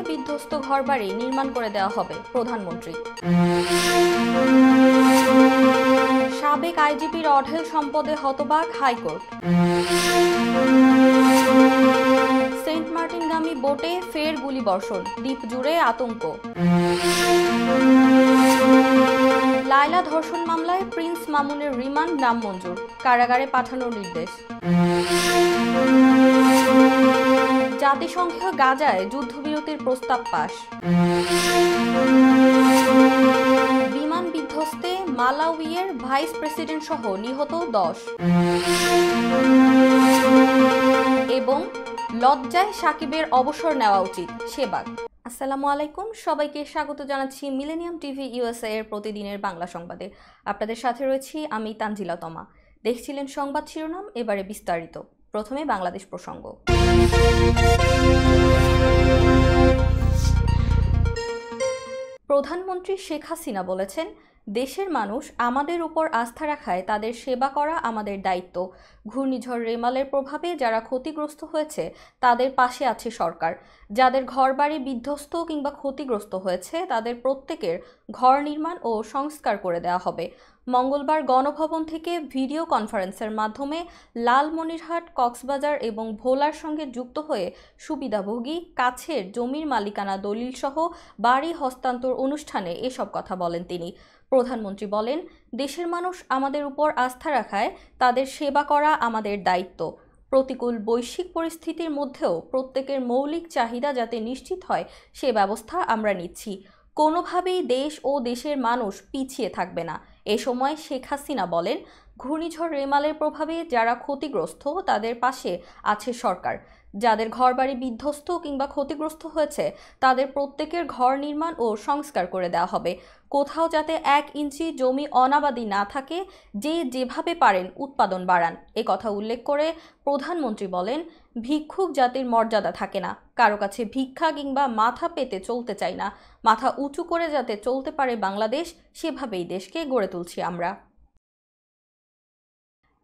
বিধ্বস্ত ঘরবাড়ি নির্মাণ করে দেওয়া হবে প্রধানমন্ত্রী। সাবেক আইজিপির অঢেল সম্পদে হতবাক হাইকোর্ট। সেন্ট মার্টিনগামী বোটে ফের গুলিবর্ষণ, দ্বীপ জুড়ে আতঙ্ক। লায়লা ধর্ষণ মামলায় প্রিন্স মামুনের রিমান্ড নামঞ্জুর, কারাগারে পাঠানোর নির্দেশ। জাতিসংঘ গাজায় যুদ্ধবিরতির প্রস্তাব পাস। বিমান বিধ্বস্তে মালাউইয়ের ভাইস প্রেসিডেন্ট সহ নিহত 10। এবং লজ্জায় সাকিবের অবসর নেওয়া উচিত, সেবাগ। আসসালামু আলাইকুম, সবাইকে স্বাগত জানাচ্ছি মিলেনিয়াম টিভি ইউএসএ এর প্রতিদিনের বাংলা সংবাদে। আপনাদের সাথে রয়েছি আমি তানজিলা তমা। দেখছিলেন সংবাদ শিরোনাম, এবারে বিস্তারিত। প্রথমে বাংলাদেশ প্রসঙ্গ। প্রধানমন্ত্রী শেখ হাসিনা বলেছেন, দেশের মানুষ আমাদের উপর আস্থা রাখায় তাদের সেবা করা আমাদের দায়িত্ব। ঘূর্ণিঝড় রেমালের প্রভাবে যারা ক্ষতিগ্রস্ত হয়েছে তাদের পাশে আছে সরকার। যাদের ঘরবাড়ি বিধ্বস্ত কিংবা ক্ষতিগ্রস্ত হয়েছে তাদের প্রত্যেকের ঘর নির্মাণ ও সংস্কার করে দেওয়া হবে। মঙ্গলবার গণভবন থেকে ভিডিও কনফারেন্সের মাধ্যমে লালমনিরহাট, কক্সবাজার এবং ভোলার সঙ্গে যুক্ত হয়ে সুবিধাভোগী কাছের জমির মালিকানা দলিল সহ বাড়ি হস্তান্তর অনুষ্ঠানে এসব কথা বলেন তিনি। প্রধানমন্ত্রী বলেন, দেশের মানুষ আমাদের উপর আস্থা রাখায় তাদের সেবা করা আমাদের দায়িত্ব। প্রতিকূল বৈশ্বিক পরিস্থিতির মধ্যেও প্রত্যেকের মৌলিক চাহিদা যাতে নিশ্চিত হয় সে ব্যবস্থা আমরা নিচ্ছি। কোনোভাবেই দেশ ও দেশের মানুষ পিছিয়ে থাকবে না। এ সময় শেখ হাসিনা বলেন, ঘূর্ণিঝড় রেমালের প্রভাবে যারা ক্ষতিগ্রস্ত তাদের পাশে আছে সরকার। যাদের ঘরবাড়ি বিধ্বস্ত কিংবা ক্ষতিগ্রস্ত হয়েছে তাদের প্রত্যেকের ঘর নির্মাণ ও সংস্কার করে দেওয়া হবে। কোথাও যাতে 1 ইঞ্চি জমি অনাবাদি না থাকে, যে যেভাবে পারেন উৎপাদন বাড়ান। এ কথা উল্লেখ করে প্রধানমন্ত্রী বলেন, ভিক্ষুক জাতির মর্যাদা থাকে না, কারো কাছে ভিক্ষা কিংবা মাথা পেতে চলতে চাই না। মাথা উঁচু করে যাতে চলতে পারে বাংলাদেশ, সেভাবেই দেশকে গড়ে তুলছি আমরা।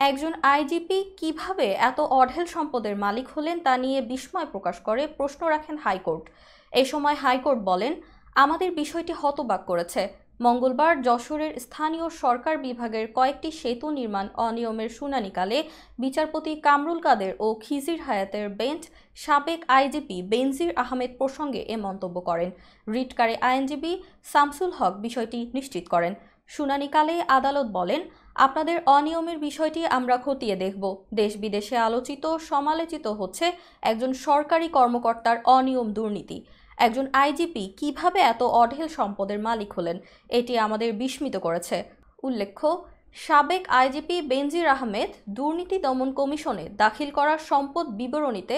একজন আইজিপি কিভাবে এত অঢেল সম্পদের মালিক হলেন তা নিয়ে বিস্ময় প্রকাশ করে প্রশ্ন রাখেন হাইকোর্ট। এ সময় হাইকোর্ট বলেন, আমাদের বিষয়টি হতবাক করেছে। মঙ্গলবার যশোরের স্থানীয় সরকার বিভাগের কয়েকটি সেতু নির্মাণ অনিয়মের শুনানিকালে বিচারপতি কামরুল কাদের ও খিজির হায়াতের বেঞ্চ সাবেক আইজিপি বেনজির আহমেদ প্রসঙ্গে এ মন্তব্য করেন। রিটকারী আইনজীবী শামসুল হক বিষয়টি নিশ্চিত করেন। শুনানিকালে আদালত বলেন, আপনাদের অনিয়মের বিষয়টি আমরা খতিয়ে দেখব। দেশ বিদেশে আলোচিত সমালোচিত হচ্ছে একজন সরকারি কর্মকর্তার অনিয়ম দুর্নীতি। একজন আইজিপি কিভাবে এত অঢেল সম্পদের মালিক হলেন, এটি আমাদের বিস্মিত করেছে। উল্লেখ্য, সাবেক আইজিপি বেনজির আহমেদ দুর্নীতি দমন কমিশনে দাখিল করা সম্পদ বিবরণীতে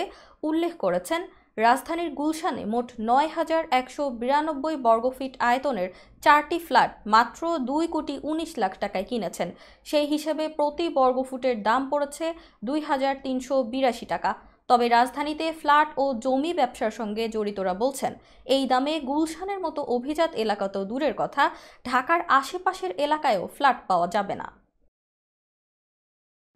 উল্লেখ করেছেন, রাজধানীর গুলশানে মোট ৯,১৯২ বর্গফিট আয়তনের 4টি ফ্ল্যাট মাত্র 2,19 লাখ টাকায় কিনেছেন। সেই হিসেবে প্রতি বর্গফুটের দাম পড়েছে 2,382 টাকা। তবে রাজধানীতে ফ্ল্যাট ও জমি ব্যবসার সঙ্গে জড়িতরা বলছেন, এই দামে গুলশানের মতো অভিজাত এলাকা তো দূরের কথা, ঢাকার আশেপাশের এলাকায়ও ফ্ল্যাট পাওয়া যাবে না।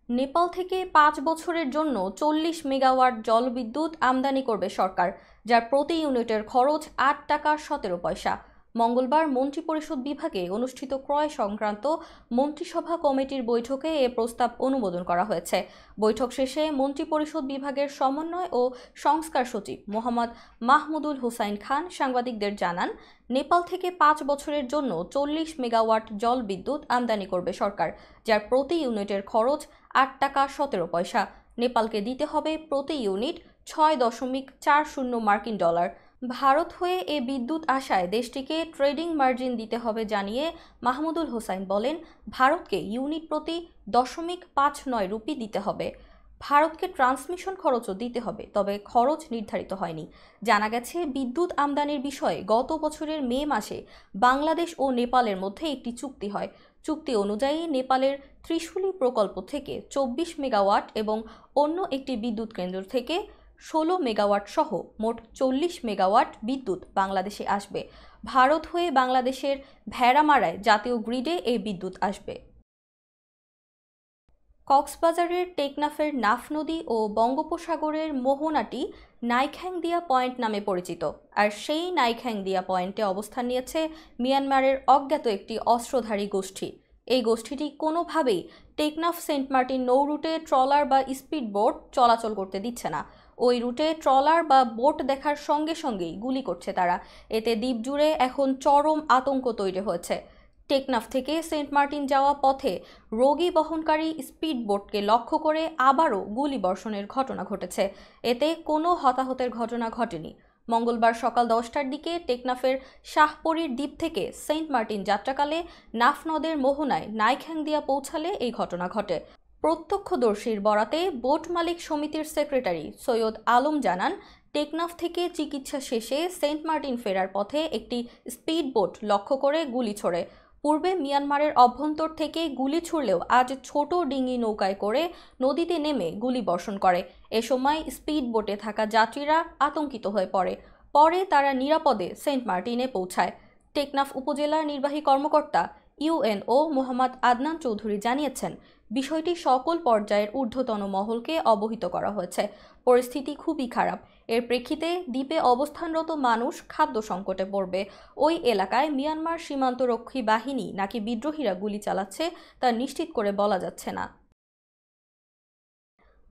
নেপাল থেকে 5 বছরের জন্য 40 মেগাওয়াট জলবিদ্যুৎ আমদানি করবে সরকার, যার প্রতি ইউনিটের খরচ 8 টাকা 17 পয়সা। মঙ্গলবার মন্ত্রিপরিষদ বিভাগে অনুষ্ঠিত ক্রয় সংক্রান্ত মন্ত্রিসভা কমিটির বৈঠকে এ প্রস্তাব অনুমোদন করা হয়েছে। বৈঠক শেষে মন্ত্রিপরিষদ বিভাগের সমন্বয় ও সংস্কার সচিব মোহাম্মদ মাহমুদুল হুসাইন খান সাংবাদিকদের জানান, নেপাল থেকে 5 বছরের জন্য 40 মেগাওয়াট জলবিদ্যুৎ আমদানি করবে সরকার, যার প্রতি ইউনিটের খরচ 8 টাকা 17 পয়সা। নেপালকে দিতে হবে প্রতি ইউনিট 6.40 মার্কিন ডলার। ভারত হয়ে এ বিদ্যুৎ আসায় দেশটিকে ট্রেডিং মার্জিন দিতে হবে জানিয়ে মাহমুদুল হোসাইন বলেন, ভারতকে ইউনিট প্রতি 0.59 রুপি দিতে হবে। ভারতকে ট্রান্সমিশন খরচও দিতে হবে, তবে খরচ নির্ধারিত হয়নি। জানা গেছে, বিদ্যুৎ আমদানির বিষয়ে গত বছরের মে মাসে বাংলাদেশ ও নেপালের মধ্যে একটি চুক্তি হয়। চুক্তি অনুযায়ী নেপালের ত্রিশুলি প্রকল্প থেকে 24 মেগাওয়াট এবং অন্য একটি বিদ্যুৎ কেন্দ্র থেকে 16 মেগাওয়াট সহ মোট 40 মেগাওয়াট বিদ্যুৎ বাংলাদেশে আসবে। ভারত হয়ে বাংলাদেশের ভেড়ামারায় জাতীয় গ্রিডে এই বিদ্যুৎ আসবে। কক্সবাজারের টেকনাফের নাফ নদী ও বঙ্গোপসাগরের মোহনাটি নাইখ্যাংদিয়া পয়েন্ট নামে পরিচিত, আর সেই নাইখ্যাংদিয়া পয়েন্টে অবস্থান নিয়েছে মিয়ানমারের অজ্ঞাত একটি অস্ত্রধারী গোষ্ঠী। এই গোষ্ঠীটি কোনোভাবেই টেকনাফ সেন্ট মার্টিন নৌ রুটে ট্রলার বা স্পিড বোট চলাচল করতে দিচ্ছে না। ওই রুটে ট্রলার বা বোট দেখার সঙ্গে সঙ্গেই গুলি করছে তারা। এতে দ্বীপ জুড়ে এখন চরম আতঙ্ক তৈরি হয়েছে। টেকনাফ থেকে সেন্ট মার্টিন যাওয়া পথে রোগী বহনকারী স্পিড বোটকে লক্ষ্য করে আবারও গুলিবর্ষণের ঘটনা ঘটেছে। এতে কোনো হতাহতের ঘটনা ঘটেনি। মঙ্গলবার সকাল 10টার দিকে টেকনাফের শাহপরীর দ্বীপ থেকে সেন্ট মার্টিন যাত্রাকালে নাফ নদের মোহনায় নাইখ্যাংদিয়া পৌঁছালে এই ঘটনা ঘটে। প্রত্যক্ষদর্শীর বরাতে বোট মালিক সমিতির সেক্রেটারি সৈয়দ আলম জানান, টেকনাফ থেকে চিকিৎসা শেষে সেন্ট মার্টিন ফেরার পথে একটি স্পিড বোট লক্ষ্য করে গুলি ছোড়ে। পূর্বে মিয়ানমারের অভ্যন্তর থেকে গুলি ছুড়লেও আজ ছোট ডিঙি নৌকায় করে নদীতে নেমে গুলি বর্ষণ করে। এ সময় স্পিড বোটে থাকা যাত্রীরা আতঙ্কিত হয়ে পরে তারা নিরাপদে সেন্ট মার্টিনে পৌঁছায়। টেকনাফ উপজেলা নির্বাহী কর্মকর্তা ইউএনও মোহাম্মদ আদনান চৌধুরী জানিয়েছেন, বিষয়টি সকল পর্যায়ের ঊর্ধ্বতন মহলকে অবহিত করা হয়েছে। পরিস্থিতি খুবই খারাপ। এর প্রেক্ষিতে দ্বীপে অবস্থানরত মানুষ খাদ্য সংকটে পড়বে। ওই এলাকায় মিয়ানমার সীমান্তরক্ষী বাহিনী নাকি বিদ্রোহীরা গুলি চালাচ্ছে তা নিশ্চিত করে বলা যাচ্ছে না।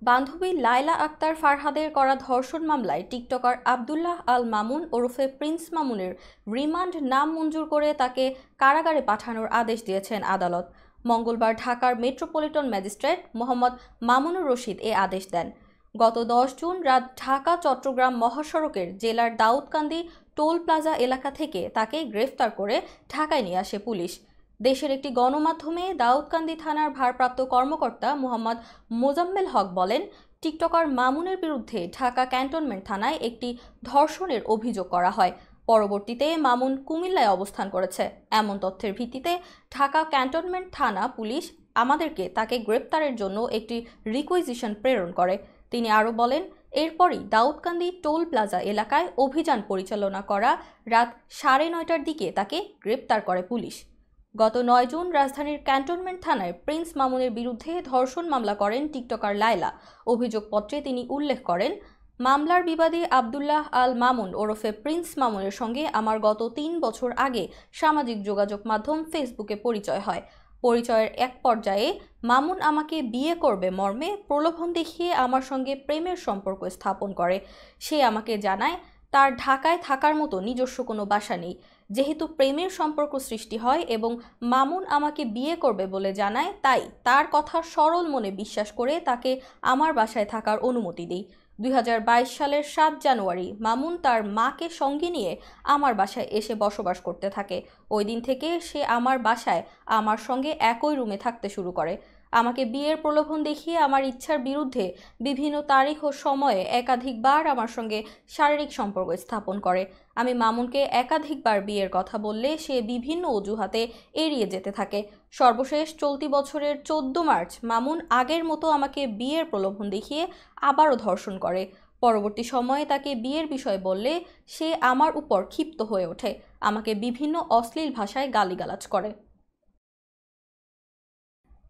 বান্ধবী লায়লা আক্তার ফারহাদের করা ধর্ষণ মামলায় টিকটকার আব্দুল্লাহ আল মামুন ওরফে প্রিন্স মামুনের রিমান্ড নামঞ্জুর করে তাকে কারাগারে পাঠানোর আদেশ দিয়েছেন আদালত। মঙ্গলবার ঢাকার মেট্রোপলিটন ম্যাজিস্ট্রেট মোহাম্মদ মামুনুর রশিদ এ আদেশ দেন। গত 10 জুন রাত ঢাকা চট্টগ্রাম মহাসড়কের জেলার দাউদকান্দি টোল প্লাজা এলাকা থেকে তাকে গ্রেফতার করে ঢাকায় নিয়ে আসে পুলিশ। দেশের একটি গণমাধ্যমে দাউদকান্দি থানার ভারপ্রাপ্ত কর্মকর্তা মোহাম্মদ মোজাম্মেল হক বলেন, টিকটকার মামুনের বিরুদ্ধে ঢাকা ক্যান্টনমেন্ট থানায় একটি ধর্ষণের অভিযোগ করা হয়। পরবর্তীতে মামুন কুমিল্লায় অবস্থান করেছে। এমন তথ্যের ভিত্তিতে ঢাকা ক্যান্টনমেন্ট থানা পুলিশ আমাদেরকে তাকে গ্রেপ্তারের জন্য একটি রিকুইজিশন প্রেরণ করে। তিনি আরও বলেন, এরপরই দাউদকান্দি টোল প্লাজা এলাকায় অভিযান পরিচালনা করা রাত 9:30টার দিকে তাকে গ্রেপ্তার করে পুলিশ। গত 9 জুন রাজধানীর ক্যান্টনমেন্ট থানায় প্রিন্স মামুনের বিরুদ্ধে ধর্ষণ মামলা করেন টিকটকার লায়লা। অভিযোগপত্রে তিনি উল্লেখ করেন, মামলার বিবাদী আব্দুল্লাহ আল মামুন ওরফে প্রিন্স মামুনের সঙ্গে আমার গত 3 বছর আগে সামাজিক যোগাযোগ মাধ্যম ফেসবুকে পরিচয় হয়। পরিচয়ের এক পর্যায়ে মামুন আমাকে বিয়ে করবে মর্মে প্রলোভন দেখিয়ে আমার সঙ্গে প্রেমের সম্পর্ক স্থাপন করে। সে আমাকে জানায় তার ঢাকায় থাকার মতো নিজস্ব কোনো বাসা নেই। যেহেতু প্রেমের সম্পর্ক সৃষ্টি হয় এবং মামুন আমাকে বিয়ে করবে বলে জানায়, তাই তার কথা সরল মনে বিশ্বাস করে তাকে আমার বাসায় থাকার অনুমতি দিই। 2022 সালের 7 জানুয়ারি মামুন তার মাকে সঙ্গে নিয়ে আমার বাসায় এসে বসবাস করতে থাকে। ওই দিন থেকে সে আমার বাসায় আমার সঙ্গে একই রুমে থাকতে শুরু করে। আমাকে বিয়ের প্রলোভন দেখিয়ে আমার ইচ্ছার বিরুদ্ধে বিভিন্ন তারিখ ও সময়ে একাধিকবার আমার সঙ্গে শারীরিক সম্পর্ক স্থাপন করে। আমি মামুনকে একাধিকবার বিয়ের কথা বললে সে বিভিন্ন অজুহাতে এড়িয়ে যেতে থাকে। সর্বশেষ চলতি বছরের 14 মার্চ মামুন আগের মতো আমাকে বিয়ের প্রলোভন দেখিয়ে আবারও ধর্ষণ করে। পরবর্তী সময়ে তাকে বিয়ের বিষয় বললে সে আমার উপর ক্ষিপ্ত হয়ে ওঠে, আমাকে বিভিন্ন অশ্লীল ভাষায় গালিগালাজ করে।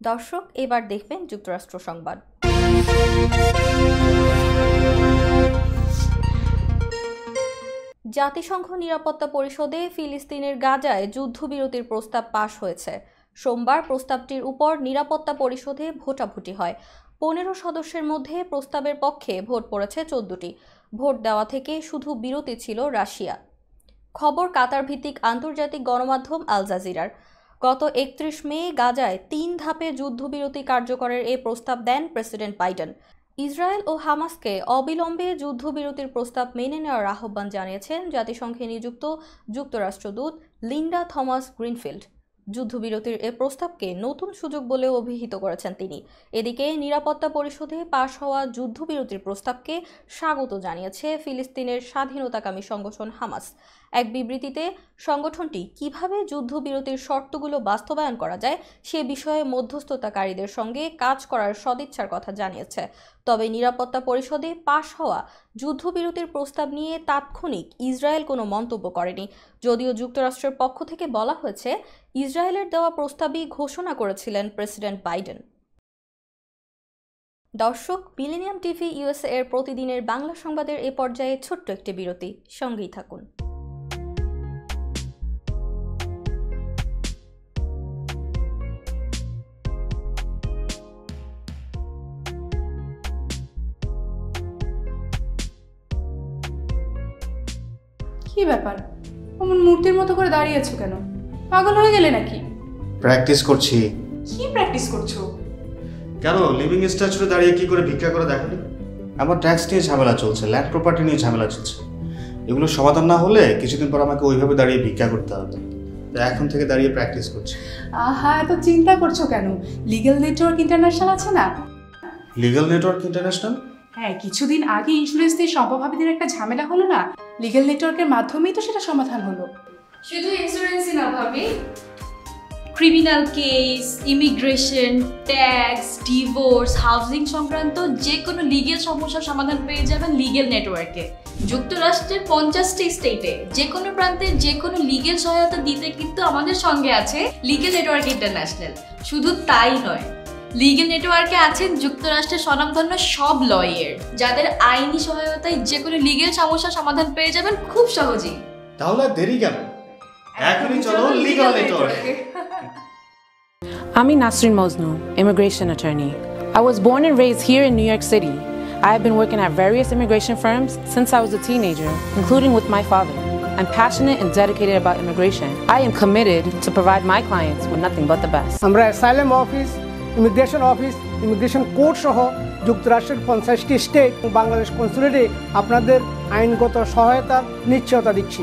দর্শক, এবার দেখবেন যুক্তরাষ্ট্র সংবাদ। জাতিসংঘ নিরাপত্তা পরিষদে ফিলিস্তিনের গাজায় যুদ্ধবিরতির প্রস্তাব পাশ হয়েছে। সোমবার প্রস্তাবটির উপর নিরাপত্তা পরিষদে ভোটাভুটি হয়। 15 সদস্যের মধ্যে প্রস্তাবের পক্ষে ভোট পড়েছে 14টি। ভোট দেওয়া থেকে শুধু বিরতি ছিল রাশিয়া। খবর কাতার ভিত্তিক আন্তর্জাতিক গণমাধ্যম আল জাজিরার। গত 31 মে গাজায় 3 ধাপে যুদ্ধবিরতি কার্যকরের এই প্রস্তাব দেন প্রেসিডেন্ট বাইডেন। ইসরায়েল ও হামাসকে অবিলম্বে যুদ্ধবিরতির প্রস্তাব মেনে নেওয়ার আহ্বান জানিয়েছেন জাতিসংঘে নিযুক্ত যুক্তরাষ্ট্রদূত লিন্ডা থমাস গ্রিনফিল্ড। যুদ্ধবিরতির এ প্রস্তাবকে নতুন সুযোগ বলে অভিহিত করেছেন তিনি। এদিকে নিরাপত্তা পরিষদে পাশ হওয়া যুদ্ধবিরতির প্রস্তাবকে স্বাগত জানিয়েছে ফিলিস্তিনের স্বাধীনতাকামী সংগঠন হামাস। এক বিবৃতিতে সংগঠনটি কিভাবে যুদ্ধবিরতির শর্তগুলো বাস্তবায়ন করা যায় সে বিষয়ে মধ্যস্থতাকারীদের সঙ্গে কাজ করার সদিচ্ছার কথা জানিয়েছে। তবে নিরাপত্তা পরিষদে পাশ হওয়া যুদ্ধবিরতির প্রস্তাব নিয়ে তাৎক্ষণিক ইসরায়েল কোনো মন্তব্য করেনি, যদিও যুক্তরাষ্ট্রের পক্ষ থেকে বলা হয়েছে ইসরায়েলের দেওয়া প্রস্তাবই ঘোষণা করেছিলেন প্রেসিডেন্ট বাইডেন। দর্শক, মিলেনিয়াম টিভি ইউএসএ এর প্রতিদিনের বাংলা সংবাদের এ পর্যায়ে ছোট্ট একটি বিরতি, সঙ্গেই থাকুন। কি ব্যাপার, অমন মূর্তির মতো করে দাঁড়িয়ে আছো কেন? পাগল হয়ে গেলে নাকি? প্র্যাকটিস করছি। কি প্র্যাকটিস করছো? কেন লিভিং স্ট্যাচুতে দাঁড়িয়ে কি করে ভিক্ষা করে দেখনি? আমার ট্যাক্স নিয়ে ঝামেলা চলছে, ল্যান্ড প্রপার্টি নিয়ে ঝামেলা চলছে। এগুলো সমাধান না হলে কিছুদিন পর আমাকে ওইভাবে দাঁড়িয়ে ভিক্ষা করতে হবে। এখন থেকে দাঁড়িয়ে প্র্যাকটিস করছি। আহা, এত চিন্তা করছো কেন? লিগ্যাল নেটওয়ার্ক ইন্টারন্যাশনাল আছে না? Legal network international? হ্যাঁ, কিছুদিন আগে ইন্স্যুরেন্স দিয়ে সম্পভাবীদের একটা ঝামেলা হলো না, লিগ্যাল নেটওয়ার্কের মাধ্যমেই তো সেটা সমাধান হলো। শুধু ইন্স্যুরেন্সই না ভাবি, criminal case, immigration, tax, divorce, housing সংক্রান্ত যে কোনো লিগেল সমস্যার সমাধান পেয়ে যাবেন লিগেল নেটওয়ার্কে। যুক্তরাষ্ট্রের 50টি স্টেটে যে কোনো প্রান্তে যে কোনো লিগেল সহায়তা দিতে কিন্তু আমাদের সঙ্গে আছে লিগেল নেটওয়ার্ক ইন্টারন্যাশনাল। শুধু তাই নয়, লিগেল নেটওয়ার্কে আছেন যুক্তরাষ্ট্রের স্বনামধন্য সব লয়ার, যাদের আইনি সহায়তায় যে কোনো লিগেল সমস্যার সমাধান পেয়ে যাবেন খুব সহজেই। তাহলে দেরি কেন? এখনই চলো লিগ্যাল নেটওয়ার্কে। I'm Nasrin Mosnu, immigration attorney. I was born and raised here in New York City. I have been working at various immigration firms since I was a teenager, including with my father. I'm passionate and dedicated about immigration. I am committed to provide my clients with nothing but the best. আমরা asylum office, immigration court সহ যুক্তরাষ্ট্রের 50টি state ও বাংলাদেশ কনসুলেটে আপনাদের আইনগত সহায়তার নিশ্চয়তা দিচ্ছি।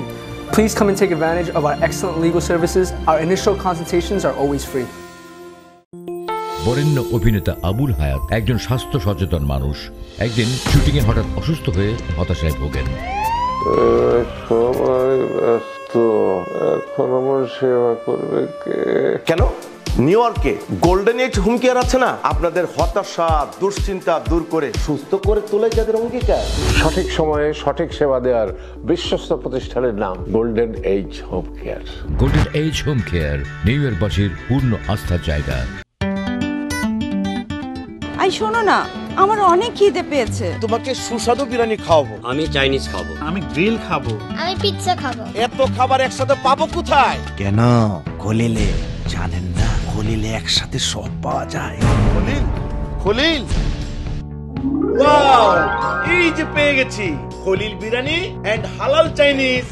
Please come and take advantage of our excellent legal services. Our initial consultations are always free. বরেণ্য অভিনেতা আবুল হায়াত একজন স্বাস্থ্য সচেতন মানুষ। একদিন শুটিংয়ে হঠাৎ অসুস্থ হয়ে হতাশায় ভোগেন। সবাই ব্যস্ত, এখন আমার সেবা করবে কে? কেন নিউ ইয়র্কে গোল্ডেন এজ হোম কেয়ার আছে না? আপনাদের হতাশা দুশ্চিন্তা দূর করে সুস্থ করে তোলে যাদের অঙ্গীকার। সঠিক সময়ে সঠিক সেবা দেওয়ার বিশ্বস্ত প্রতিষ্ঠানের নাম Golden Age Home Care. Golden Age Home Care New ইয়র্কবাসীর পূর্ণ আস্থার জায়গা। আই শোনো না, আমার অনেক খিদে পেয়েছে। তোমাকে সুস্বাদু বিরিয়ানি খাওয়াবো। আমি চাইনিজ খাবো। আমি গ্রিল খাবো। আমি পিৎজা খাবো। এত খাবার একসাথে পাবো কোথায়? কেন খলিলে জানেন না? খলিলে একসাথে সব পাওয়া যায়। খলিল, খলিল, ওয়াও, এই যে পেয়ে গেছি খলিল বিরিয়ানি এন্ড হালাল চাইনিজ।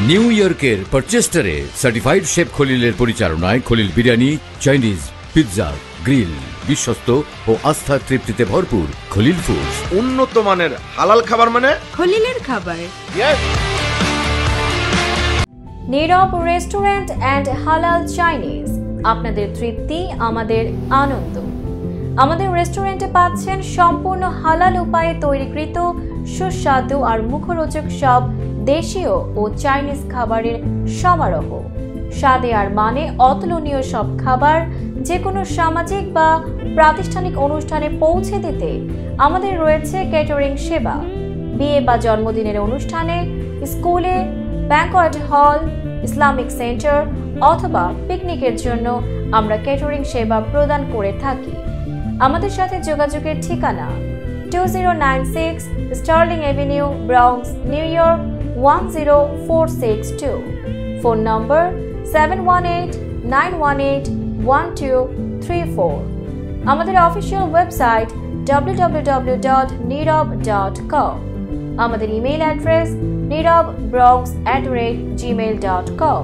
নিউ ইয়র্কের পারচেস্টারে সার্টিফাইড শেফ খলিলের পরিচালনায় Khalil biryani, Chinese, pizza, grill, বিশ্বস্ত ও আস্থার তৃপ্তিতে ভরপুর খলিল ফুডস। উন্নত মানের হালাল খাবার মানে খলিলের খাবার। নীরব রেস্টুরেন্ট অ্যান্ড হালাল চাইনিজ, আপনাদের তৃপ্তি আমাদের আনন্দ। আমাদের রেস্টুরেন্টে পাচ্ছেন সম্পূর্ণ হালাল উপায়ে তৈরিকৃত সুস্বাদু আর মুখরোচক সব দেশীয় ও চাইনিজ খাবারের সমারোহ। স্বাদে আর মানে অতুলনীয় সব খাবার যে কোনো সামাজিক বা প্রাতিষ্ঠানিক অনুষ্ঠানে পৌঁছে দিতে আমাদের রয়েছে ক্যাটারিং সেবা। বিয়ে বা জন্মদিনের অনুষ্ঠানে, স্কুলে, ব্যাংকোয়েট হল, ইসলামিক সেন্টার অথবা পিকনিকের জন্য আমরা ক্যাটারিং সেবা প্রদান করে থাকি। আমাদের সাথে যোগাযোগের ঠিকানা 2096 Sterling Avenue, Bronx, New York 10462। Phone number 718-918-1234। আমাদের অফিসিয়াল ওয়েবসাইট www.nirab.com। আমাদের ইমেইল অ্যাড্রেস nirab.bronx@gmail.com।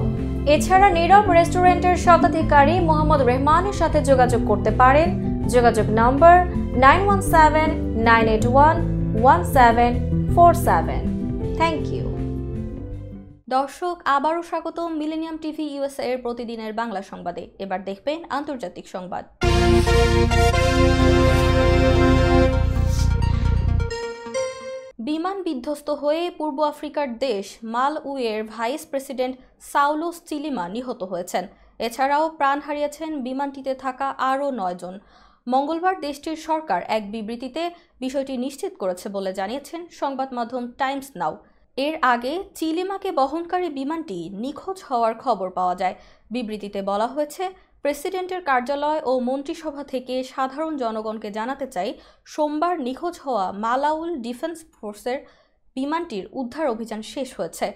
এছাড়া নীরব রেস্টুরেন্টের স্বত্বাধিকারী মোহাম্মদ রেহমানের সাথে যোগাযোগ করতে পারেন। যোগাযোগ নম্বর 9179811747। Thank you. দর্শক, আবারও স্বাগতম মিলেনিয়াম টিভি ইউএসএ এর প্রতিদিনের বাংলা সংবাদে। এবার দেখবেন আন্তর্জাতিক সংবাদ। বিমান বিমান বিধ্বস্ত হয়ে পূর্ব আফ্রিকার দেশ মালউইয়ের ভাইস প্রেসিডেন্ট সাউলোস চিলিমা নিহত হয়েছেন। এছাড়াও প্রাণ হারিয়েছেন বিমানটিতে থাকা আরও 9 জন। মঙ্গলবার দেশটির সরকার এক বিবৃতিতে বিষয়টি নিশ্চিত করেছে বলে জানিয়েছেন সংবাদ মাধ্যম টাইমস নাও। এর আগে চিলিমাকে বহনকারী বিমানটি নিখোঁজ হওয়ার খবর পাওয়া যায়। বিবৃতিতে বলা হয়েছে, প্রেসিডেন্টের কার্যালয় ও মন্ত্রিসভা থেকে সাধারণ জনগণকে জানাতে চাই, সোমবার নিখোঁজ হওয়া মালাউল ডিফেন্স ফোর্সের বিমানটির উদ্ধার অভিযান শেষ হয়েছে।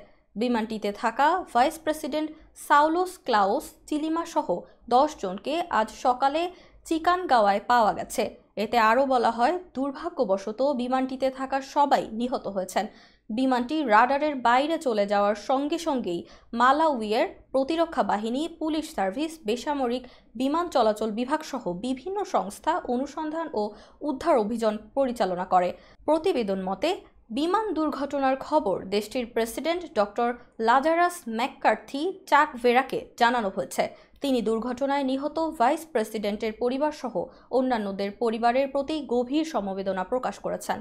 বিমানটিতে থাকা ভাইস প্রেসিডেন্ট সাউলোস ক্লাউস চিলিমা সহ 10 জনকে আজ সকালে চিকানগাওয়ায় পাওয়া গেছে। এতে আরও বলা হয়, দুর্ভাগ্যবশত বিমানটিতে থাকা সবাই নিহত হয়েছেন। বিমানটি রাডারের বাইরে চলে যাওয়ার সঙ্গে সঙ্গেই মালাউইয়ের প্রতিরক্ষা বাহিনী, পুলিশ সার্ভিস, বেসামরিক বিমান চলাচল বিভাগ সহ বিভিন্ন সংস্থা অনুসন্ধান ও উদ্ধার অভিযান পরিচালনা করে। প্রতিবেদন মতে, বিমান দুর্ঘটনার খবর দেশটির প্রেসিডেন্ট ডক্টর লাজারাস ম্যাককার্থি চাকভেরাকে জানানো হয়েছে। তিনি দুর্ঘটনায় নিহত ভাইস প্রেসিডেন্টের পরিবার সহ অন্যান্যদের পরিবারের প্রতি গভীর সমবেদনা প্রকাশ করেছেন।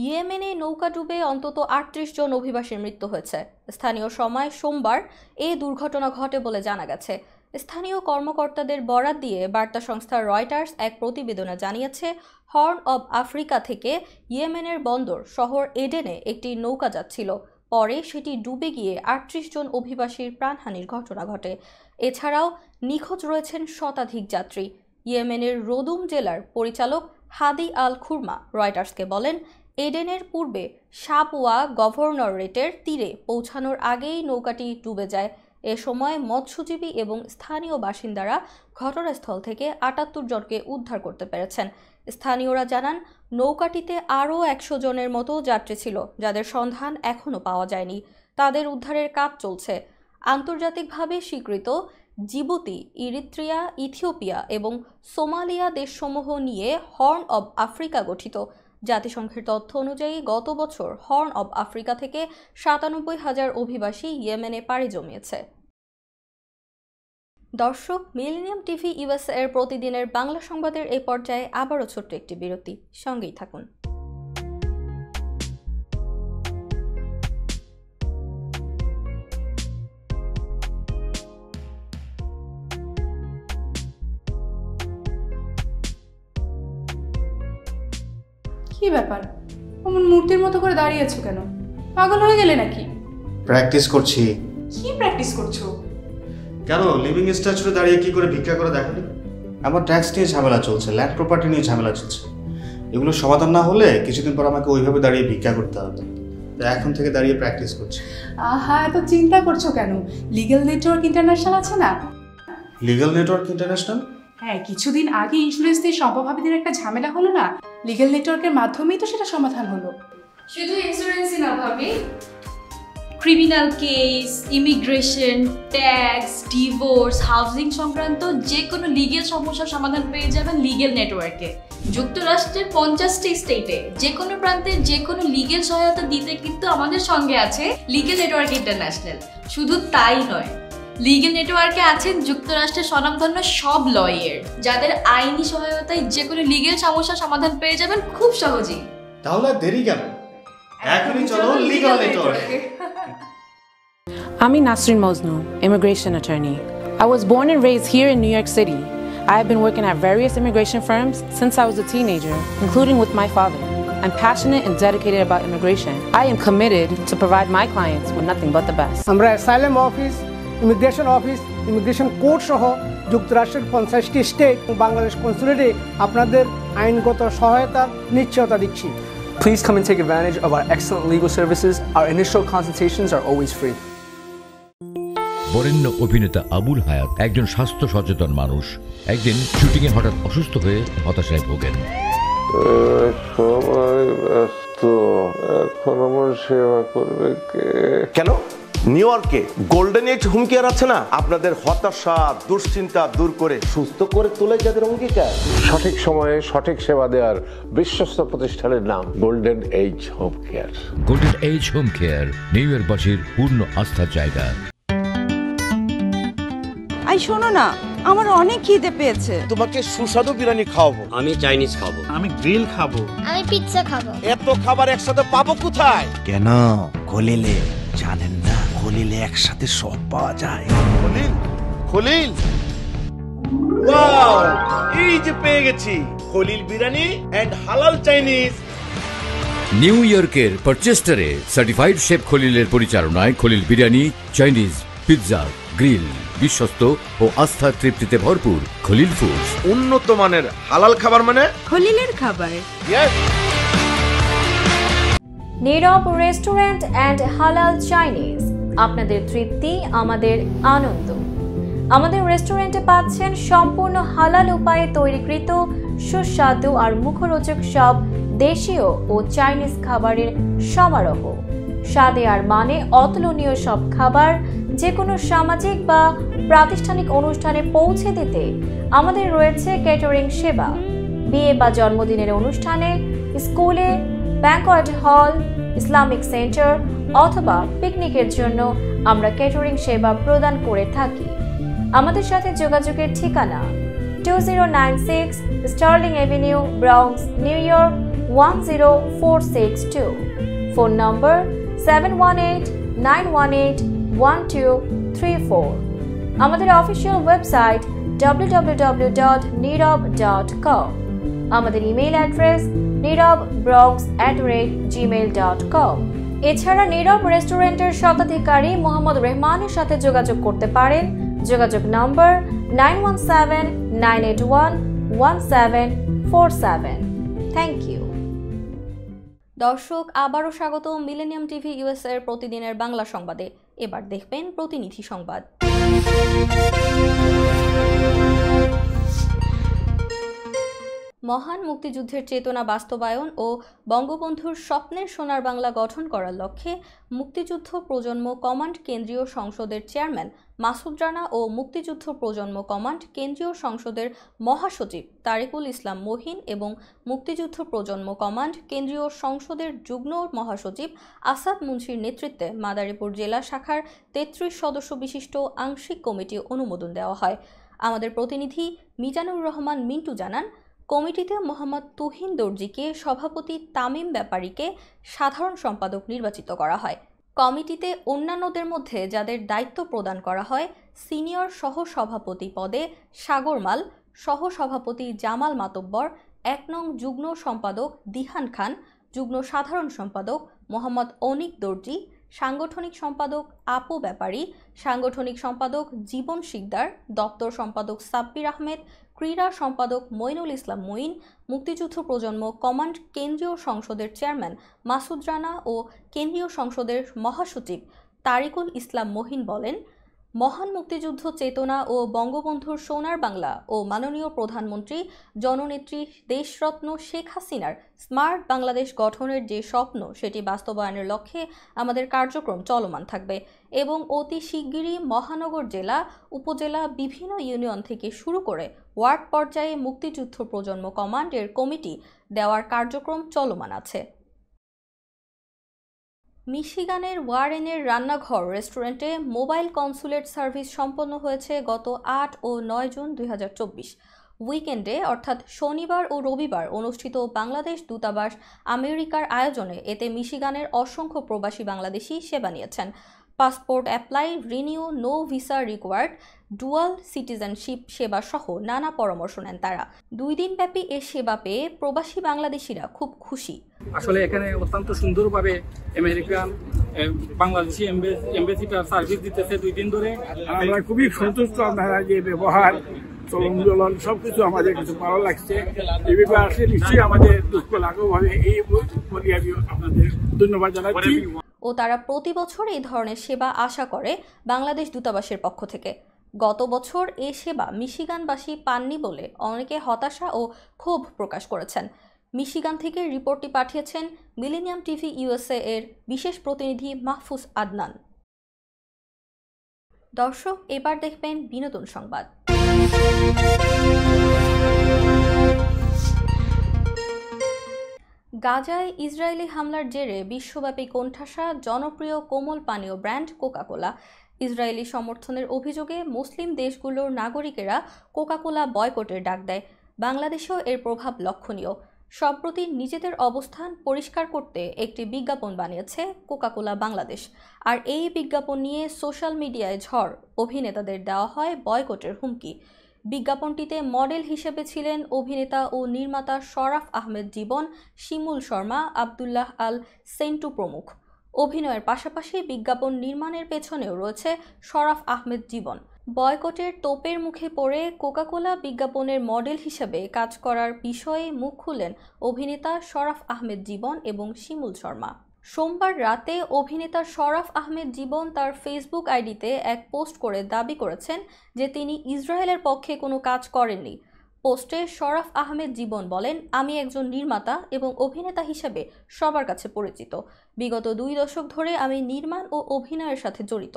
ইয়েমেনে নৌকা ডুবে অন্তত 38 জন অভিবাসীর মৃত্যু হয়েছে। স্থানীয় সময় সোমবার এই দুর্ঘটনা ঘটে বলে জানা গেছে। স্থানীয় কর্মকর্তাদের বরাত দিয়ে বার্তা সংস্থা রয়টার্স এক প্রতিবেদনে জানিয়েছে, হর্ন অব আফ্রিকা থেকে ইয়েমেনের বন্দর শহর এডেনে একটি নৌকা যাচ্ছিল। পরে সেটি ডুবে গিয়ে 38 জন অভিবাসীর প্রাণহানির ঘটনা ঘটে। এছাড়াও নিখোঁজ রয়েছেন শতাধিক যাত্রী। ইয়েমেনের রোদুম জেলার পরিচালক হাদি আল খুরমা রয়টার্সকে বলেন, এডেনের পূর্বে সাপওয়া গভর্নরেটের তীরে পৌঁছানোর আগেই নৌকাটি ডুবে যায়। এ সময় মৎস্যজীবী এবং স্থানীয় বাসিন্দারা ঘটনাস্থল থেকে 78 জনকে উদ্ধার করতে পেরেছেন। স্থানীয়রা জানান, নৌকাটিতে আরও 100 জনের মতো যাত্রী ছিল, যাদের সন্ধান এখনও পাওয়া যায়নি। তাদের উদ্ধারের কাজ চলছে। আন্তর্জাতিকভাবে স্বীকৃত জিবুতি, ইরিত্রিয়া, ইথিওপিয়া এবং সোমালিয়া দেশসমূহ নিয়ে হর্ন অব আফ্রিকা গঠিত। জাতিসংঘের তথ্য অনুযায়ী গত বছর হর্ন অব আফ্রিকা থেকে 97,000 অভিবাসী ইয়েমেনে পাড়ি জমিয়েছে। দর্শক, মিলেনিয়াম টিভি ইউএসএ এর প্রতিদিনের বাংলা সংবাদের এই পর্যায়ে আবারও ছোট্ট একটি বিরতি। সঙ্গেই থাকুন। কি ব্যাপার, অমন মূর্তির মতো করে দাঁড়িয়ে আছো কেন? পাগল হয়ে গেলে নাকি? প্র্যাকটিস করছি। কি প্র্যাকটিস করছো? কেন লিভিং স্ট্যাচুতে দাঁড়িয়ে কি করে ভিক্ষা করে দেখনি? আমার ট্যাক্স নিয়ে ঝামেলা চলছে, ল্যান্ড প্রপার্টি নিয়ে ঝামেলা চলছে। এগুলো সমাধান না হলে কিছুদিন পর আমাকে ওইভাবে দাঁড়িয়ে ভিক্ষা করতে হবে। এখন থেকে দাঁড়িয়ে প্র্যাকটিস করছি। আহা, এত চিন্তা করছো কেন? লিগ্যাল নেটওয়ার্ক ইন্টারন্যাশনাল আছে না? Legal network international? হ্যাঁ, কিছুদিন আগে ইন্স্যুরেন্স দিয়ে সম্পভাবীদের একটা ঝামেলা হলো না? লিগ্যাল নেটওয়ার্কের মাধ্যমেই তো সেটা সমাধান হলো। শুধু ইন্স্যুরেন্সই না ভাবি, criminal case, immigration, tax, divorce, housing সংক্রান্ত যে কোনো লিগেল সমস্যার সমাধান পেয়ে যাবেন লিগেল নেটওয়ার্কে। যুক্তরাষ্ট্রের 50টি স্টেটে যে কোনো প্রান্তে যে কোনো লিগেল সহায়তা দিতে কিন্তু আমাদের সঙ্গে আছে লিগেল নেটওয়ার্ক ইন্টারন্যাশনাল। শুধু তাই নয়, লিগেল নেটওয়ার্কে আছেন যুক্তরাষ্ট্রের স্বনামধন্য সব লয়ার, যাদের আইনি সহায়তায় যে কোনো লিগেল সমস্যার সমাধান পেয়ে যাবেন খুব সহজেই। তাহলে দেরি কেন? এখনই চলো লিগ্যাল নেটওয়ার্কে। I'm Nasrin Mosnu, immigration attorney. I was born and raised here in New York City. I have been working at various immigration firms since I was a teenager, including with my father. I'm passionate and dedicated about immigration. I am committed to provide my clients with nothing but the best. আমরা asylum office, immigration office, immigration court সহ যুক্তরাষ্ট্রের 50টি state ও বাংলাদেশ কনসুলেটে আপনাদের আইনগত সহায়তার নিশ্চয়তা দিচ্ছি। Please come and take advantage of our excellent legal services. Our initial consultations are always free. বরেণ্য অভিনেতা আবুল হায়াত একজন স্বাস্থ্য সচেতন মানুষ। একদিন শুটিংয়ে হঠাৎ অসুস্থ হয়ে হতাশায় ভোগেন। সবাই ব্যস্ত, এখন আমার সেবা করবে কে? কেন নিউ ইয়র্কে গোল্ডেন এজ হোম কেয়ার আছে না? আপনাদের হতাশা দুশ্চিন্তা দূর করে সুস্থ করে তোলে যাদের অঙ্গীকার। সঠিক সময়ে সঠিক সেবা দেওয়ার বিশ্বস্ত প্রতিষ্ঠানের নাম Golden Age Home Care. Golden Age Home Care New ইয়র্কবাসীর পূর্ণ আস্থার জায়গা। আই শোনো না, আমার অনেক খিদে পেয়েছে। তোমাকে সুস্বাদু বিরিয়ানি খাওয়াবো। আমি চাইনিজ খাবো। আমি গ্রিল খাবো। আমি পিৎজা খাবো। এত খাবার একসাথে পাবো কোথায়? কেন খলিলে জানেন না, খলিলে একসাথে সব পাওয়া যায়। খলিল, খলিল, ওয়াও, এই যে পেয়ে গেছি খলিল বিরিয়ানি এন্ড হালাল চাইনিজ। নিউ ইয়র্কের পারচেস্টারে সার্টিফাইড শেফ খলিলের পরিচালনায় Khalil biryani, Chinese, pizza, grill, বিশ্বস্ত ও আস্থার তৃপ্তিতে ভরপুর খলিল ফুডস। উন্নত মানের হালাল খাবার মানে খলিলের খাবার। নীরব রেস্টুরেন্ট অ্যান্ড হালাল চাইনিজ, আপনাদের তৃপ্তি আমাদের আনন্দ। আমাদের রেস্টুরেন্টে পাচ্ছেন সম্পূর্ণ হালাল উপায়ে তৈরিকৃত সুস্বাদু আর মুখরোচক সব দেশীয় ও চাইনিজ খাবারের সমারোহ। স্বাদে আর মানে অতুলনীয় সব খাবার যে কোনো সামাজিক বা প্রাতিষ্ঠানিক অনুষ্ঠানে পৌঁছে দিতে আমাদের রয়েছে ক্যাটারিং সেবা। বিয়ে বা জন্মদিনের অনুষ্ঠানে, স্কুলে, ব্যাংকোয়েট হল, ইসলামিক সেন্টার অথবা পিকনিকের জন্য আমরা ক্যাটারিং সেবা প্রদান করে থাকি। আমাদের সাথে যোগাযোগের ঠিকানা 2096 Sterling Avenue, Bronx, New York 10462। Phone number 718-918-1234। আমাদের অফিসিয়াল ওয়েবসাইট www.nirab.com। আমাদের ইমেইল অ্যাড্রেস nirab.bronx@gmail.com। এছাড়া নীরব রেস্টুরেন্টের স্বত্বাধিকারী মোহাম্মদ রহমানের সাথে যোগাযোগ করতে পারেন। যোগাযোগ নম্বর 9179811747। Thank you. দর্শক, আবারও স্বাগত মিলেনিয়াম টিভি ইউএসএ এর প্রতিদিনের বাংলা সংবাদে। এবার দেখবেন প্রতিনিধি সংবাদ। মহান মুক্তিযুদ্ধের চেতনা বাস্তবায়ন ও বঙ্গবন্ধুর স্বপ্নের সোনার বাংলা গঠন করার লক্ষ্যে মুক্তিযুদ্ধ প্রজন্ম কমান্ড কেন্দ্রীয় সংসদের চেয়ারম্যান মাসুদ রানা ও মুক্তিযুদ্ধ প্রজন্ম কমান্ড কেন্দ্রীয় সংসদের মহাসচিব তারিকুল ইসলাম মহিন এবং মুক্তিযুদ্ধ প্রজন্ম কমান্ড কেন্দ্রীয় সংসদের যুগ্ম মহাসচিব আসাদ মুন্সির নেতৃত্বে মাদারীপুর জেলা শাখার 33 সদস্য বিশিষ্ট আংশিক কমিটি অনুমোদন দেওয়া হয়। আমাদের প্রতিনিধি মিজানুর রহমান মিন্টু জানান, কমিটিতে মোহাম্মদ তুহিন দর্জিকে সভাপতি, তামিম ব্যাপারীকে সাধারণ সম্পাদক নির্বাচিত করা হয়। কমিটিতে অন্যান্যদের মধ্যে যাদের দায়িত্ব প্রদান করা হয়, সিনিয়র সহসভাপতি পদে সাগর মাল, সহসভাপতি জামাল মাতব্বর, 1 নং যুগ্ম সম্পাদক দিহান খান, যুগ্ম সাধারণ সম্পাদক মোহাম্মদ অনিক দর্জি, সাংগঠনিক সম্পাদক আপু ব্যাপারী, সাংগঠনিক সম্পাদক জীবন শিকদার, দপ্তর সম্পাদক সাব্বির আহমেদ, ক্রীড়া সম্পাদক মইনুল ইসলাম মঈন। মুক্তিযুদ্ধ প্রজন্ম কমান্ড কেন্দ্রীয় সংসদের চেয়ারম্যান মাসুদ রানা ও কেন্দ্রীয় সংসদের মহাসচিব তারিকুল ইসলাম মহিন বলেন, মহান মুক্তিযুদ্ধ চেতনা ও বঙ্গবন্ধুর সোনার বাংলা ও মাননীয় প্রধানমন্ত্রী জননেত্রী দেশরত্ন শেখ হাসিনার স্মার্ট বাংলাদেশ গঠনের যে স্বপ্ন, সেটি বাস্তবায়নের লক্ষ্যে আমাদের কার্যক্রম চলমান থাকবে এবং অতি শিগগিরই মহানগর জেলা, উপজেলা, বিভিন্ন ইউনিয়ন থেকে শুরু করে ওয়ার্ড পর্যায়ে মুক্তিযুদ্ধ প্রজন্ম কমান্ডের কমিটি দেওয়ার কার্যক্রম চলমান আছে। মিশিগানের ওয়ারেনের রান্নাঘর রেস্টুরেন্টে মোবাইল কনসুলেট সার্ভিস সম্পন্ন হয়েছে গত 8 ও 9 জুন 2024। উইকেন্ডে অর্থাৎ শনিবার ও রবিবার অনুষ্ঠিত বাংলাদেশ দূতাবাস আমেরিকার আয়োজনে এতে মিশিগানের অসংখ্য প্রবাসী বাংলাদেশি সেবা নিয়েছেন। Passport apply, renew, no visa required, dual citizenship সেবা সহ নানা পরামর্শ নেন তারা। 2 দিনব্যাপী এ সেবা পেয়ে প্রবাসী বাংলাদেশিরা খুব খুশি। আসলে এখানে অত্যন্ত সুন্দরভাবে আমেরিকান বাংলাদেশি এমবেসিটা সার্ভিস দিতেছে 2 দিন ধরে। আমরা খুবই সন্তুষ্ট, আপনারা যে ব্যবহার, চলন সবকিছু আমাদের কিছু ভালো লাগছে। এইভাবে আসলে নিশ্চয়ই আমাদের দুঃখ লাঘব হবে, এই বলে আমি আপনাদের ধন্যবাদ জানাচ্ছি। ও তারা প্রতি বছর এই ধরনের সেবা আশা করে বাংলাদেশ দূতাবাসের পক্ষ থেকে। গত বছর এ সেবা মিশিগানবাসী পাননি বলে অনেকে হতাশা ও ক্ষোভ প্রকাশ করেছেন। মিশিগান থেকে রিপোর্টটি পাঠিয়েছেন মিলেনিয়াম টিভি ইউএসএ এর বিশেষ প্রতিনিধি মাহফুজ আদনান। দর্শক, এবার দেখবেন বিনোদন সংবাদ। গাজায় ইসরায়েলি হামলার জেরে বিশ্বব্যাপী কোণঠাসা জনপ্রিয় কোমল পানীয় ব্র্যান্ড কোকা কোলা ইসরায়েলি সমর্থনের অভিযোগে মুসলিম দেশগুলোর নাগরিকেরা কোকাকোলা বয়কটের ডাক দেয়। বাংলাদেশেও এর প্রভাব লক্ষণীয়। সম্প্রতি নিজেদের অবস্থান পরিষ্কার করতে একটি বিজ্ঞাপন বানিয়েছে কোকাকোলা বাংলাদেশ, আর এই বিজ্ঞাপন নিয়ে সোশ্যাল মিডিয়ায় ঝড়। অভিনেতাদের দেওয়া হয় বয়কটের হুমকি। বিজ্ঞাপনটিতে মডেল হিসেবে ছিলেন অভিনেতা ও নির্মাতা শরাফ আহমেদ জীবন, শিমুল শর্মা, আব্দুল্লাহ আল সেন্টু প্রমুখ। অভিনয়ের পাশাপাশি বিজ্ঞাপন নির্মাণের পেছনেও রয়েছে শরাফ আহমেদ জীবন। বয়কটের তোপের মুখে পড়ে কোকাকোলা বিজ্ঞাপনের মডেল হিসেবে কাজ করার বিষয়ে মুখ খুললেন অভিনেতা শরাফ আহমেদ জীবন এবং শিমুল শর্মা। সোমবার রাতে অভিনেতা শরাফ আহমেদ জীবন তার ফেসবুক আইডিতে এক পোস্ট করে দাবি করেছেন যে তিনি ইসরায়েলের পক্ষে কোনো কাজ করেননি। পোস্টে শরাফ আহমেদ জীবন বলেন, আমি একজন নির্মাতা এবং অভিনেতা হিসেবে সবার কাছে পরিচিত। বিগত 2 দশক ধরে আমি নির্মাণ ও অভিনয়ের সাথে জড়িত।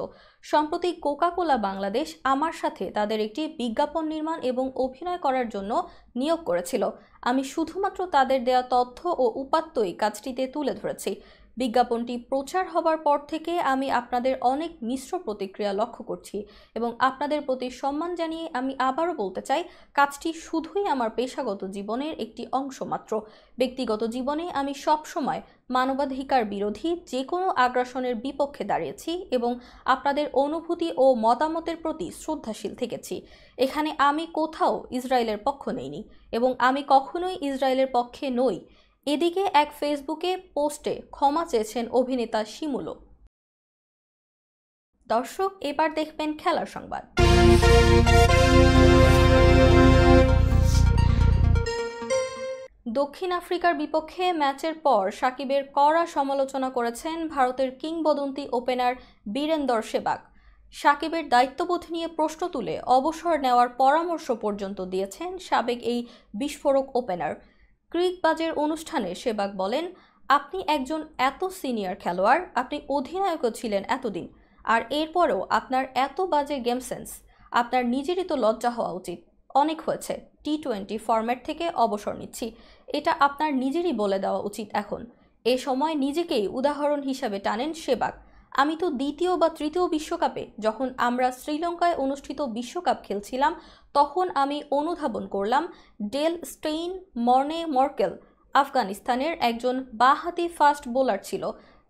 সম্প্রতি কোকাকোলা বাংলাদেশ আমার সাথে তাদের একটি বিজ্ঞাপন নির্মাণ এবং অভিনয় করার জন্য নিয়োগ করেছিল। আমি শুধুমাত্র তাদের দেয়া তথ্য ও উপাত্তই কাজটিতে তুলে ধরেছি। বিজ্ঞাপনটি প্রচার হবার পর থেকে আমি আপনাদের অনেক মিশ্র প্রতিক্রিয়া লক্ষ্য করছি এবং আপনাদের প্রতি সম্মান জানিয়ে আমি আবারও বলতে চাই, কাজটি শুধুই আমার পেশাগত জীবনের একটি অংশ মাত্র। ব্যক্তিগত জীবনে আমি সবসময় মানবাধিকার বিরোধী যে কোনো আগ্রাসনের বিপক্ষে দাঁড়িয়েছি এবং আপনাদের অনুভূতি ও মতামতের প্রতি শ্রদ্ধাশীল থেকেছি। এখানে আমি কোথাও ইসরায়েলের পক্ষ নেইনি এবং আমি কখনোই ইসরায়েলের পক্ষে নই। এদিকে এক ফেসবুকে পোস্টে ক্ষমা চেয়েছেন অভিনেতা শিমুলও। দর্শক, এবার দেখবেন খেলার সংবাদ। দক্ষিণ আফ্রিকার বিপক্ষে ম্যাচের পর সাকিবের কড়া সমালোচনা করেছেন ভারতের কিংবদন্তি ওপেনার বীরেন্দর সেহবাগ। সাকিবের দায়িত্ববোধ নিয়ে প্রশ্ন তুলে অবসর নেওয়ার পরামর্শ পর্যন্ত দিয়েছেন সাবেক এই বিস্ফোরক ওপেনার। ক্রিকবাজের অনুষ্ঠানে সেহবাগ বলেন, আপনি একজন এত সিনিয়র খেলোয়াড়, আপনি অধিনায়কও ছিলেন এতদিন, আর এরপরেও আপনার এত বাজে গেম সেন্স। আপনার নিজেরই তো লজ্জা হওয়া উচিত। অনেক হয়েছে, টি-20 ফরম্যাট থেকে অবসর নিচ্ছি, এটা আপনার নিজেরই বলে দেওয়া উচিত এখন। এ সময় নিজেকেই উদাহরণ হিসাবে টানেন সেহবাগ। আমি তো 2য় বা 3য় বিশ্বকাপে, যখন আমরা শ্রীলঙ্কায় অনুষ্ঠিত বিশ্বকাপ খেলছিলাম, তখন আমি অনুধাবন করলাম ডেল স্টেইন মর্নে মর্কেল আফগানিস্তানের একজন বাঁহাতি ফাস্ট বোলার ছিল,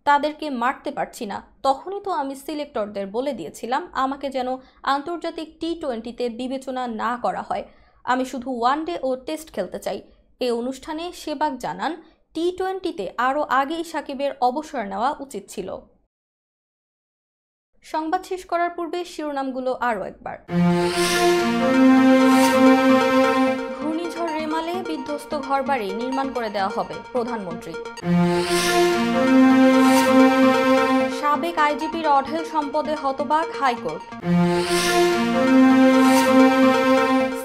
তাদেরকে মারতে পারছি না। তখনই তো আমি সিলেক্টরদের বলে দিয়েছিলাম আমাকে যেন আন্তর্জাতিক টি-20তে বিবেচনা না করা হয়, আমি শুধু ওয়ানডে ও টেস্ট খেলতে চাই। এই অনুষ্ঠানে সেহবাগ জানান, টি-20তে আরও আগেই সাকিবের অবসর নেওয়া উচিত ছিল। সংবাদ শেষ করার পূর্বে শিরোনামগুলো আরও একবার। ঘূর্ণিঝড় রেমালে বিধ্বস্ত ঘরবাড়ি নির্মাণ করে দেওয়া হবে, প্রধানমন্ত্রী। সাবেক আইজিপির অঢেল সম্পদে হতবাক হাইকোর্ট।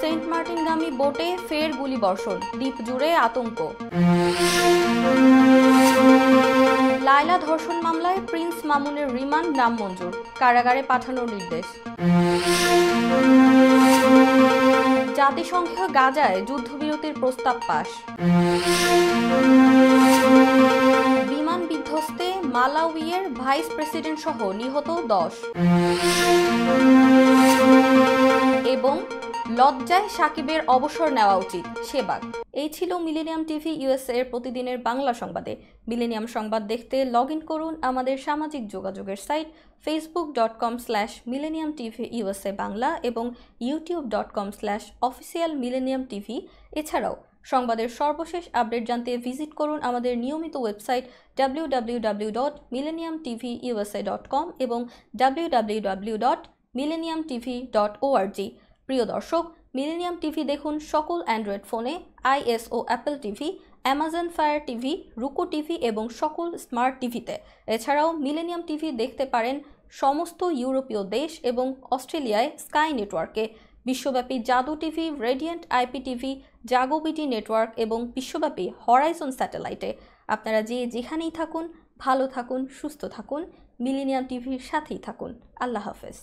সেন্ট মার্টিনগামী বোটে ফের গুলিবর্ষণ, দ্বীপ জুড়ে আতঙ্ক। লায়লা ধর্ষণ মামলায় প্রিন্স মামুনের রিমান্ড নামঞ্জুর, কারাগারে পাঠানোর নির্দেশ। জাতিসংঘ গাজায় যুদ্ধবিরতির প্রস্তাব পাস। বিমান বিধ্বস্তে মালাউইয়ের ভাইস প্রেসিডেন্ট সহ নিহত 10। এবং লজ্জায় সাকিবের অবসর নেওয়া উচিত, সেহবাগ। এই ছিল মিলেনিয়াম টিভি ইউএসএ এর প্রতিদিনের বাংলা সংবাদে। মিলেনিয়াম সংবাদ দেখতে লগ ইন করুন আমাদের সামাজিক যোগাযোগের সাইট facebook.com/millenniumtvusa বাংলা এবং youtube.com/officialmillenniumtv। এছাড়াও সংবাদের সর্বশেষ আপডেট জানতে ভিজিট করুন আমাদের নিয়মিত ওয়েবসাইট www.millenniumtvusa.com এবং www.millenniumtv.org। প্রিয় দর্শক, মিলেনিয়াম টিভি দেখুন সকল অ্যান্ড্রয়েড ফোনে, iOS ও Apple TV, Amazon Fire TV, Roku TV এবং সকল স্মার্ট টিভিতে। এছাড়াও মিলেনিয়াম টিভি দেখতে পারেন সমস্ত ইউরোপীয় দেশ এবং অস্ট্রেলিয়ায় স্কাই নেটওয়ার্কে, বিশ্বব্যাপী জাদু টিভি, রেডিয়েন্ট আইপি টিভি, জাগো বিটি নেটওয়ার্ক এবং বিশ্বব্যাপী হরাইজন স্যাটেলাইটে। আপনারা যেখানেই থাকুন, ভালো থাকুন, সুস্থ থাকুন, মিলেনিয়াম টিভির সাথেই থাকুন। আল্লাহ হাফেজ।